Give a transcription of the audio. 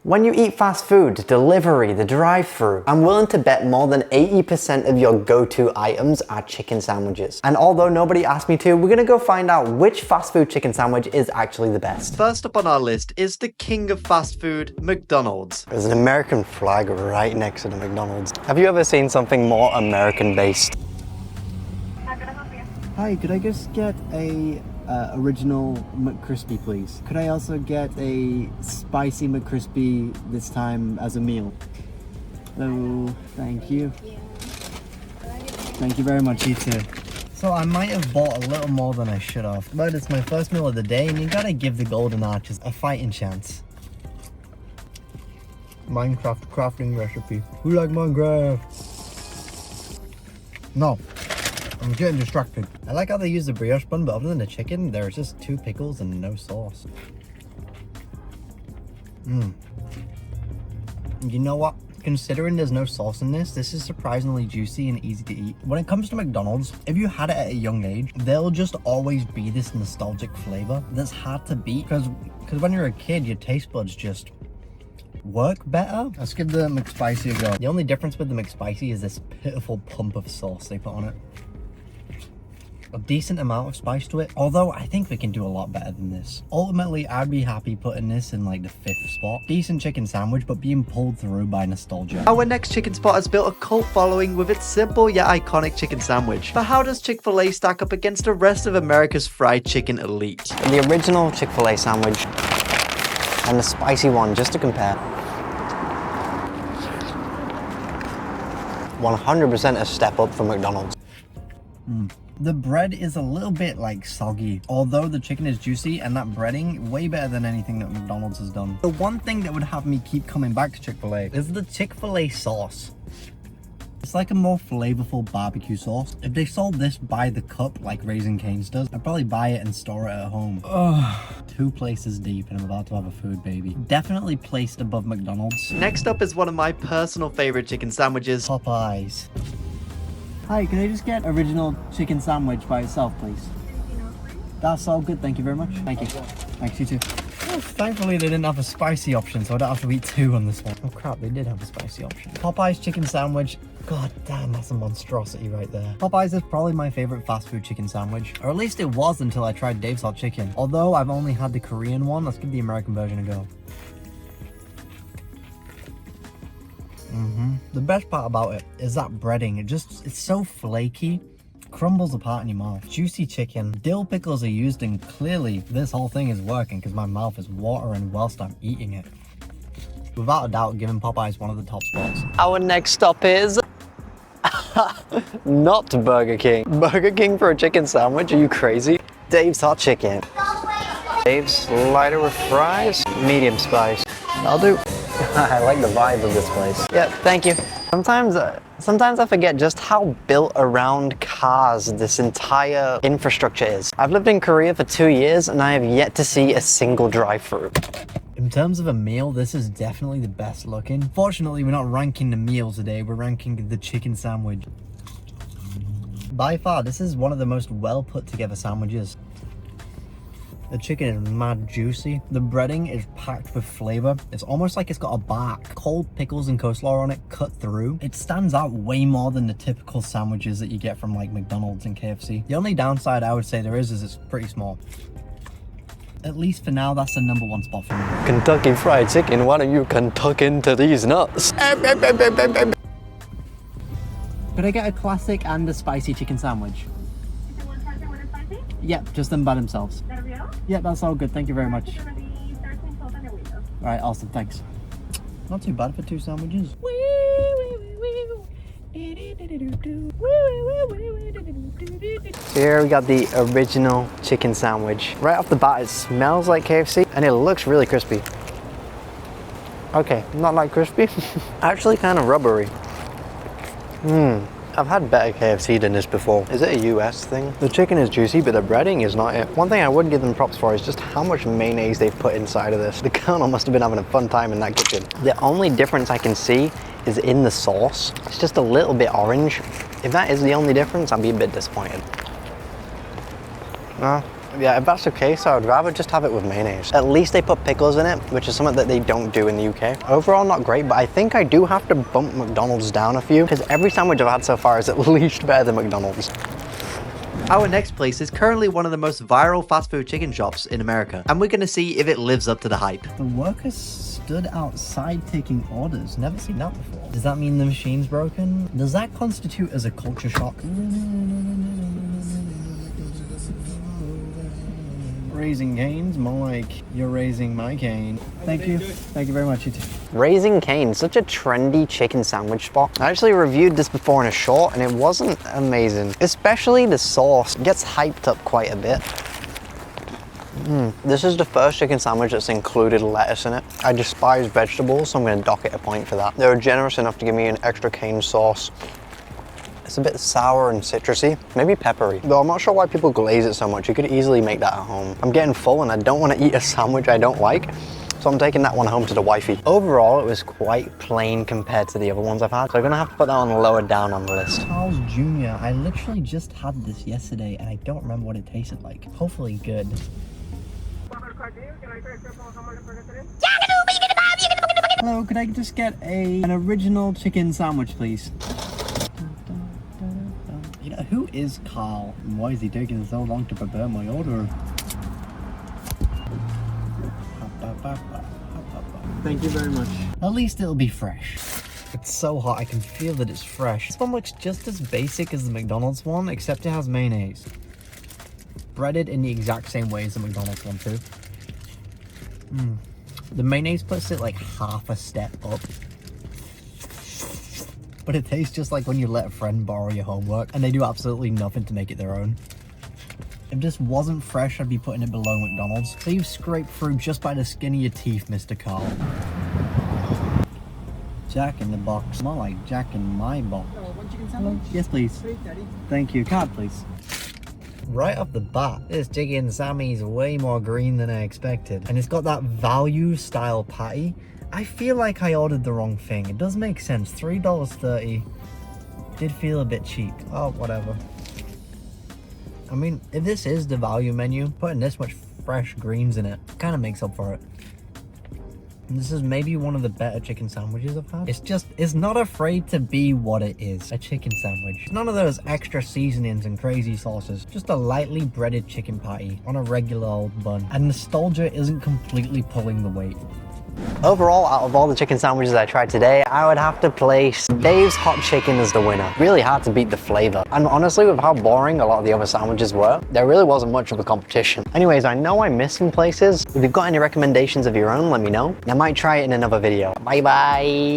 When you eat fast food, delivery, the drive-thru, I'm willing to bet more than 80% of your go-to items are chicken sandwiches. And although nobody asked me to, we're gonna go find out which fast food chicken sandwich is actually the best. First up on our list is the king of fast food, McDonald's. There's an American flag right next to the McDonald's. Have you ever seen something more American-based? Hi, could I just get a original McCrispy, please? Could I also get a spicy McCrispy this time as a meal? Oh, thank you. Thank you very much, you too. So I might have bought a little more than I should have, but it's my first meal of the day and you gotta give the Golden Arches a fighting chance. Minecraft crafting recipe. Who like Minecraft? No. I'm getting distracted. I like how they use the brioche bun, but other than the chicken, there's just 2 pickles and no sauce. You know what? Considering there's no sauce in this is surprisingly juicy and easy to eat. When it comes to McDonald's, if you had it at a young age, there'll just always be this nostalgic flavor that's hard to beat. Because when you're a kid, your taste buds just work better. Let's give the McSpicy a go. The only difference with the McSpicy is this pitiful pump of sauce they put on it. A decent amount of spice to it, although I think we can do a lot better than this. Ultimately, I'd be happy putting this in like the 5th spot. Decent chicken sandwich, but being pulled through by nostalgia. Our next chicken spot has built a cult following with its simple yet iconic chicken sandwich. But how does Chick-fil-A stack up against the rest of America's fried chicken elite? The original Chick-fil-A sandwich and the spicy one, just to compare. 100% a step up from McDonald's. The bread is a little bit like soggy, although the chicken is juicy and that breading way better than anything that McDonald's has done. The one thing that would have me keep coming back to Chick-fil-A is the Chick-fil-A sauce. It's like a more flavorful barbecue sauce. If they sold this by the cup like Raising Cane's does, I'd probably buy it and store it at home. Ugh. 2 places deep and I'm about to have a food baby. Definitely placed above McDonald's. Next up is one of my personal favorite chicken sandwiches, Popeyes. Hi, can I just get original chicken sandwich by itself, please? That's all good, thank you very much. Thank you. Thanks, you too. Oh, thankfully they didn't have a spicy option, so I don't have to eat 2 on this one. Oh crap, they did have a spicy option. Popeyes chicken sandwich. God damn, that's a monstrosity right there. Popeyes is probably my favorite fast food chicken sandwich. Or at least it was until I tried Dave's Hot Chicken. Although I've only had the Korean one, let's give the American version a go. The best part about it is that breading. It's so flaky, crumbles apart in your mouth. Juicy chicken, dill pickles are used, and clearly this whole thing is working because my mouth is watering whilst I'm eating it. Without a doubt, giving Popeyes one of the top spots. Our next stop is not Burger King. Burger King for a chicken sandwich? Are you crazy? Dave's Hot Chicken. Dave's slider with fries, medium spice. I'll do. I like the vibe of this place. Yeah, thank you. Sometimes I forget just how built around cars this entire infrastructure is. I've lived in Korea for 2 years and I have yet to see a single drive-thru. In terms of a meal, this is definitely the best looking. Fortunately, we're not ranking the meal today, we're ranking the chicken sandwich. By far, this is one of the most well put together sandwiches. The chicken is mad juicy. The breading is packed with flavor. It's almost like it's got a bark. Cold pickles and coleslaw on it cut through. It stands out way more than the typical sandwiches that you get from like McDonald's and KFC. The only downside I would say there is it's pretty small. At least for now, that's the #1 spot for me. Kentucky Fried Chicken, why don't you tuck into these nuts? Could I get a classic and a spicy chicken sandwich? Yep, just them by themselves. Yep, that's all good. Thank you very much. Alright, awesome. Thanks. Not too bad for 2 sandwiches. Here we got the original chicken sandwich. Right off the bat, it smells like KFC and it looks really crispy. Okay, not like crispy. Actually kind of rubbery. I've had better KFC than this before. Is it a US thing? The chicken is juicy, but the breading is not it. One thing I would give them props for is just how much mayonnaise they've put inside of this. The Colonel must have been having a fun time in that kitchen. The only difference I can see is in the sauce. It's just a little bit orange. If that is the only difference, I'd be a bit disappointed. Yeah, if that's the case, I would rather just have it with mayonnaise. At least they put pickles in it, which is something that they don't do in the UK. Overall, not great, but I think I do have to bump McDonald's down a few, because every sandwich I've had so far is at least better than McDonald's. Our next place is currently one of the most viral fast food chicken shops in America, and we're gonna see if it lives up to the hype. The workers stood outside taking orders. Never seen that before. Does that mean the machine's broken? Does that constitute as a culture shock? Raising Cane's, more like you're raising my cane. Thank you. Thank you very much, you too. Raising Cane, such a trendy chicken sandwich spot. I actually reviewed this before in a short and it wasn't amazing. Especially the sauce gets hyped up quite a bit. This is the first chicken sandwich that's included lettuce in it. I despise vegetables, so I'm gonna dock it a point for that. They were generous enough to give me an extra cane sauce. It's a bit sour and citrusy, maybe peppery. Though I'm not sure why people glaze it so much. You could easily make that at home. I'm getting full and I don't want to eat a sandwich I don't like, so I'm taking that one home to the wifey. Overall, it was quite plain compared to the other ones I've had, so I'm gonna have to put that one lower down on the list. Carl's Jr. I literally just had this yesterday and I don't remember what it tasted like. Hopefully good. Hello, could I just get an original chicken sandwich, please? You know, who is Carl? And why is he taking so long to prepare my order? Thank you very much. At least it'll be fresh. It's so hot, I can feel that it's fresh. This one looks just as basic as the McDonald's one, except it has mayonnaise. Breaded in the exact same way as the McDonald's one too. The mayonnaise puts it like half a step up. But it tastes just like when you let a friend borrow your homework and they do absolutely nothing to make it their own. If this wasn't fresh, I'd be putting it below McDonald's. So you've scraped through just by the skin of your teeth, Mr. Carl. Jack in the box. More like Jack in my box. One chicken sandwich? Yes, please. $3.30. Thank you. Card, please. Right off the bat, this chicken Sammy is way more green than I expected. And it's got that value style patty. I feel like I ordered the wrong thing. It does make sense. $3.30 did feel a bit cheap. Oh, whatever. I mean, if this is the value menu, putting this much fresh greens in it kind of makes up for it. And this is maybe one of the better chicken sandwiches I've had. It's not afraid to be what it is, a chicken sandwich. None of those extra seasonings and crazy sauces, just a lightly breaded chicken patty on a regular old bun. And nostalgia isn't completely pulling the weight. Overall, out of all the chicken sandwiches I tried today, I would have to place Dave's Hot Chicken as the winner. Really hard to beat the flavor. And honestly, with how boring a lot of the other sandwiches were, there really wasn't much of a competition. Anyways, I know I missed some places. If you've got any recommendations of your own, let me know. I might try it in another video. Bye bye.